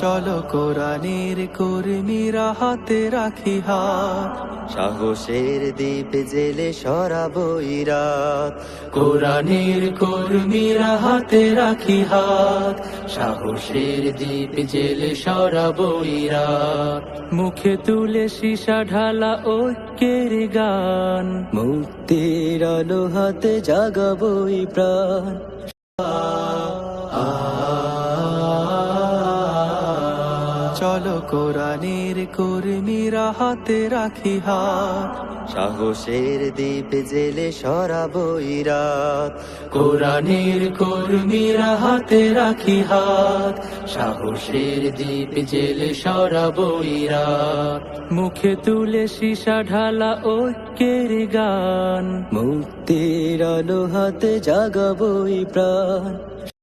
চলো কোরআনের কর্মীরা হাতে রাখি হাত, সাহসের দ্বীপ জেলে সরাবো ইরাত। কোরআনের কর্মীরা হাতে রাখি হাত, সাহসের দ্বীপ জেলে সরাবো ইরাত। মুখে তুলে সীসা ঢালা ঐক্যের গান, মুক্তির আলো হাতে জাগাবোই প্রাণ। চলো কোরআনের কর্মীরা হাতে রাখি হাত, সাহসের দ্বীপ জেলে সরাবো ইরাত। কোরআনের কর্মীরা হাতে রাখি হাত, সাহসের দ্বীপ জেলে সরাবো ইরাত। মুখে তুলে সীসা ঢালা ঐক্যের গান, মুক্তির আলো হাতে জাগাবোই প্রাণ।